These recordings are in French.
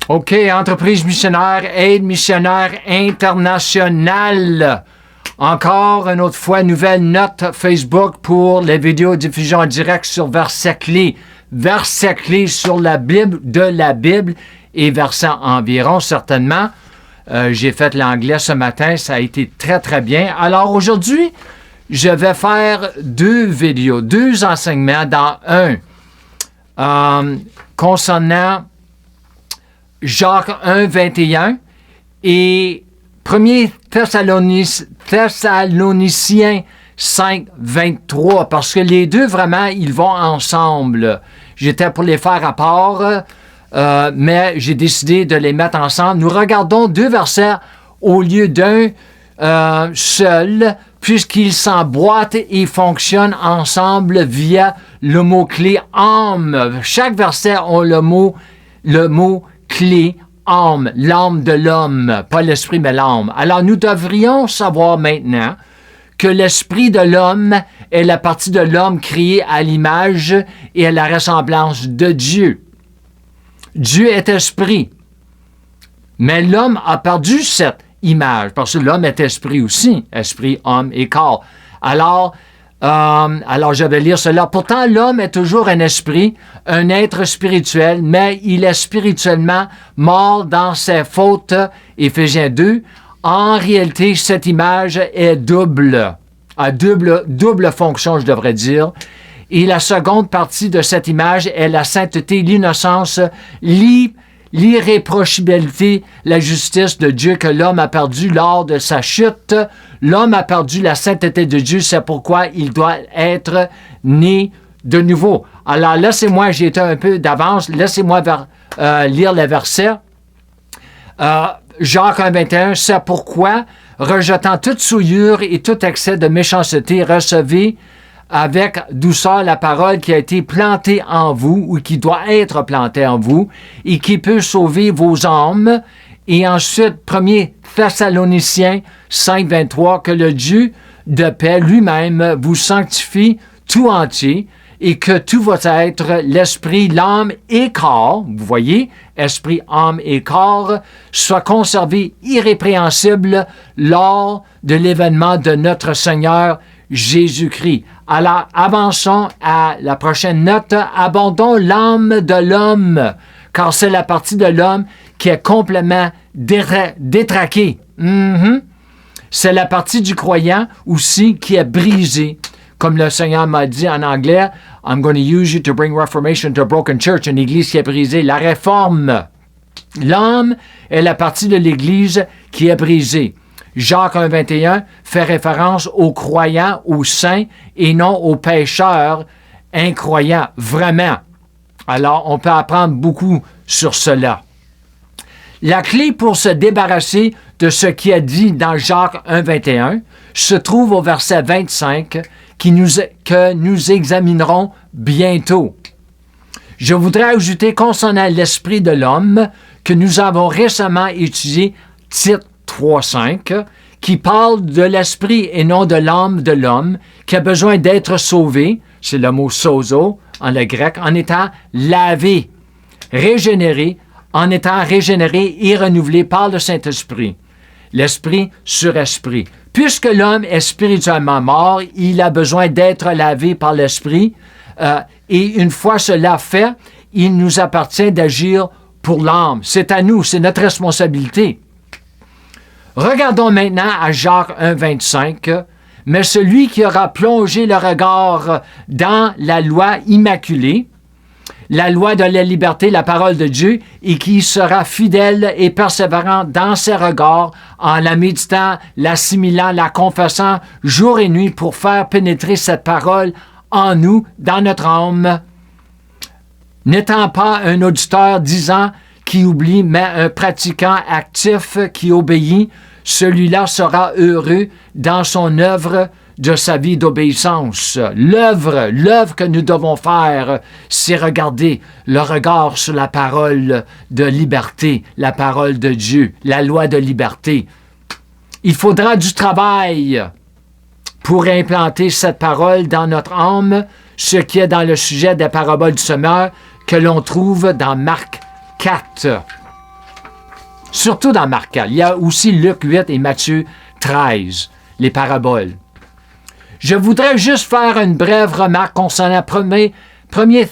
OK, entreprise missionnaire, aide missionnaire internationale. Encore une autre fois, nouvelle note Facebook pour les vidéos diffusion en direct sur versets clés. Versets clés sur la Bible, de la Bible et versets environ, certainement. J'ai fait l'anglais ce matin, ça a été très, très bien. Alors aujourd'hui, je vais faire deux vidéos, deux enseignements dans un concernant Jacques 1, 21 et 1er Thessaloniciens 5, 23, parce que les deux, vraiment, ils vont ensemble. J'étais pour les faire à part, mais j'ai décidé de les mettre ensemble. Nous regardons deux versets au lieu d'un seul, puisqu'ils s'emboîtent et fonctionnent ensemble via le mot-clé « âme ». Chaque verset a le mot clé âme, l'âme de l'homme, pas l'esprit, mais l'âme. Alors, nous devrions savoir maintenant que l'esprit de l'homme est la partie de l'homme créée à l'image et à la ressemblance de Dieu. Dieu est esprit. Mais l'homme a perdu cette image, parce que l'homme est esprit aussi, esprit, homme et corps. Alors, je vais lire cela. Pourtant, l'homme est toujours un esprit, un être spirituel, mais il est spirituellement mort dans ses fautes. Éphésiens 2. En réalité, cette image est double fonction, je devrais dire. Et la seconde partie de cette image est la sainteté, l'innocence, l'irréprochabilité, la justice de Dieu que l'homme a perdu lors de sa chute. L'homme a perdu la sainteté de Dieu, c'est pourquoi il doit être né de nouveau. Alors, laissez-moi, j'ai été un peu d'avance, laissez-moi lire les versets. Jacques 1, 21, c'est pourquoi, rejetant toute souillure et tout excès de méchanceté, recevez avec douceur la parole qui a été plantée en vous ou qui doit être plantée en vous et qui peut sauver vos âmes. Et ensuite, 1er Thessaloniciens 5, 23, que le Dieu de paix lui-même vous sanctifie tout entier et que tout votre être, l'esprit, l'âme et corps, vous voyez, esprit, âme et corps, soit conservé irrépréhensible lors de l'événement de notre Seigneur Jésus-Christ. Alors, avançons à la prochaine note. Abandons l'âme de l'homme, car c'est la partie de l'homme qui est complètement détraquée. C'est la partie du croyant aussi qui est brisée. Comme le Seigneur m'a dit en anglais, « I'm going to use you to bring reformation to a broken church », une église qui est brisée. La réforme. L'âme est la partie de l'église qui est brisée. Jacques 1, 21 fait référence aux croyants, aux saints, et non aux pécheurs incroyants. Vraiment. Alors, on peut apprendre beaucoup sur cela. La clé pour se débarrasser de ce qui est dit dans Jacques 1, 21 se trouve au verset 25 que nous examinerons bientôt. Je voudrais ajouter concernant l'esprit de l'homme que nous avons récemment étudié Tite 3.5 qui parle de l'esprit et non de l'âme de l'homme qui a besoin d'être sauvé, c'est le mot sozo en le grec, en étant lavé, régénéré, en étant régénéré et renouvelé par le Saint-Esprit. L'esprit sur esprit. Puisque l'homme est spirituellement mort, il a besoin d'être lavé par l'esprit et une fois cela fait, il nous appartient d'agir pour l'âme. C'est à nous, c'est notre responsabilité. Regardons maintenant à Jacques 1, 25. Mais celui qui aura plongé le regard dans la loi immaculée, la loi de la liberté, la parole de Dieu, et qui sera fidèle et persévérant dans ses regards, en la méditant, l'assimilant, la confessant jour et nuit pour faire pénétrer cette parole en nous, dans notre âme, n'étant pas un auditeur disant qui oublie, mais un pratiquant actif qui obéit, celui-là sera heureux dans son œuvre de sa vie d'obéissance. L'œuvre que nous devons faire, c'est regarder le regard sur la parole de liberté, la parole de Dieu, la loi de liberté. Il faudra du travail pour implanter cette parole dans notre âme, ce qui est dans le sujet des paraboles du semeur que l'on trouve dans Marc 4. surtout dans Marc 4. Il y a aussi Luc 8 et Matthieu 13, les paraboles. Je voudrais juste faire une brève remarque concernant 1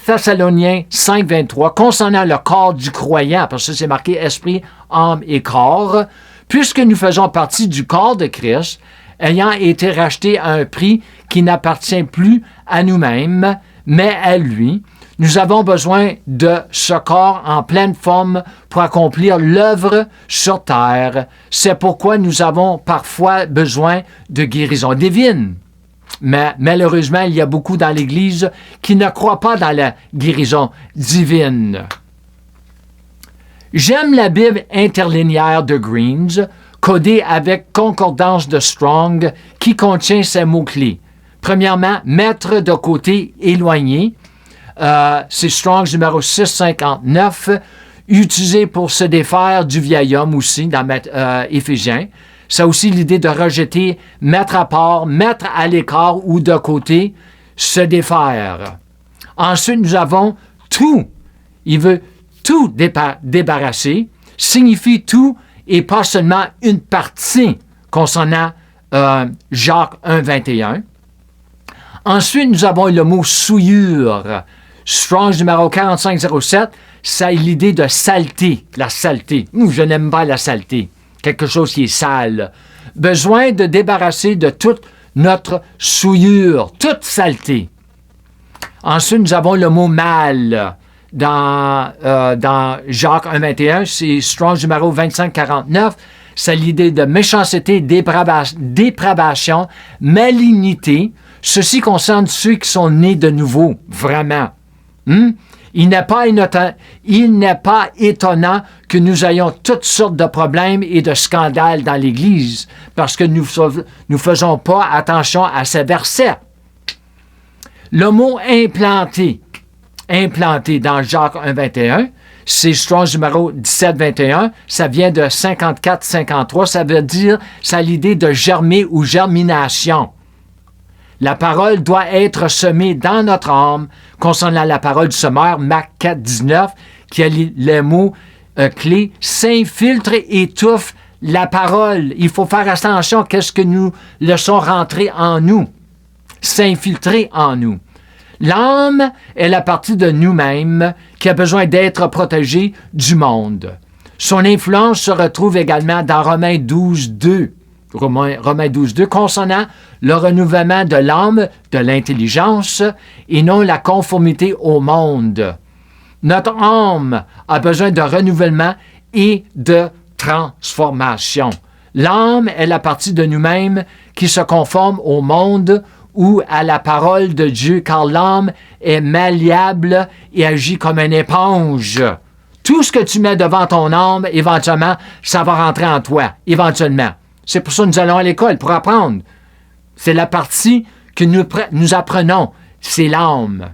Thessaloniens 5, 23, concernant le corps du croyant, parce que c'est marqué esprit, âme et corps, puisque nous faisons partie du corps de Christ, ayant été rachetés à un prix qui n'appartient plus à nous-mêmes, mais à lui. Nous avons besoin de ce corps en pleine forme pour accomplir l'œuvre sur terre. C'est pourquoi nous avons parfois besoin de guérison divine. Mais malheureusement, il y a beaucoup dans l'Église qui ne croient pas dans la guérison divine. J'aime la Bible interlinéaire de Greens, codée avec concordance de Strong, qui contient ces mots-clés. Premièrement, mettre de côté, éloigner. C'est Strong's numéro 659, utilisé pour se défaire du vieil homme aussi dans Éphésiens. Ça a aussi l'idée de rejeter, mettre à part, mettre à l'écart ou de côté, se défaire. Ensuite, nous avons tout. Il veut tout débarrasser, signifie tout et pas seulement une partie concernant Jacques 1, 21. Ensuite, nous avons le mot souillure. Strong's numéro 4507, ça a l'idée de saleté, la saleté. Je n'aime pas la saleté, quelque chose qui est sale. Besoin de débarrasser de toute notre souillure, toute saleté. Ensuite, nous avons le mot mal. Dans Jacques 1, 21, c'est Strong's numéro 2549, ça a l'idée de méchanceté, dépravation, malignité. Ceci concerne ceux qui sont nés de nouveau, vraiment. Il n'est pas étonnant que nous ayons toutes sortes de problèmes et de scandales dans l'Église parce que nous ne faisons pas attention à ces versets. Le mot implanté dans Jacques 1, 21, c'est Strong's numéro 1721, ça vient de 54-53, ça veut dire, ça a l'idée de germer ou germination. La parole doit être semée dans notre âme, concernant la parole du semeur, Marc 4, 19, qui a les mots clés, s'infiltre et étouffe la parole. Il faut faire attention à ce que nous laissons rentrer en nous, s'infiltrer en nous. L'âme est la partie de nous-mêmes qui a besoin d'être protégée du monde. Son influence se retrouve également dans Romains 12, 2. Romains 12, 2, concernant le renouvellement de l'âme, de l'intelligence, et non la conformité au monde. Notre âme a besoin de renouvellement et de transformation. L'âme est la partie de nous-mêmes qui se conforme au monde ou à la parole de Dieu, car l'âme est malléable et agit comme une éponge. Tout ce que tu mets devant ton âme, éventuellement, ça va rentrer en toi, éventuellement. C'est pour ça que nous allons à l'école, pour apprendre. C'est la partie que nous apprenons, c'est l'âme.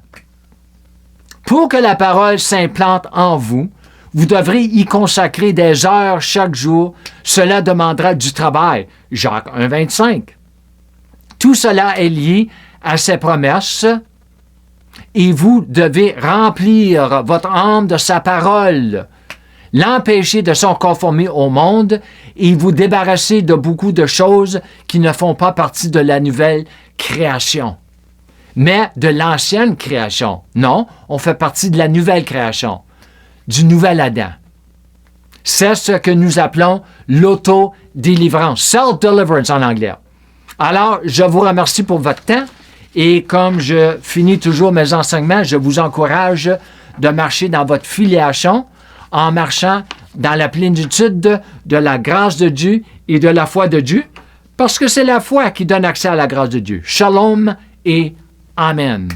Pour que la parole s'implante en vous, vous devrez y consacrer des heures chaque jour. Cela demandera du travail. Jacques 1, 25. Tout cela est lié à ces promesses et vous devez remplir votre âme de sa parole, l'empêcher de se conformer au monde et vous débarrasser de beaucoup de choses qui ne font pas partie de la nouvelle création, mais de l'ancienne création. Non, on fait partie de la nouvelle création, du nouvel Adam. C'est ce que nous appelons l'auto-délivrance, self-deliverance en anglais. Alors, je vous remercie pour votre temps et comme je finis toujours mes enseignements, je vous encourage de marcher dans votre filiation en marchant dans la plénitude de la grâce de Dieu et de la foi de Dieu, parce que c'est la foi qui donne accès à la grâce de Dieu. Shalom et Amen.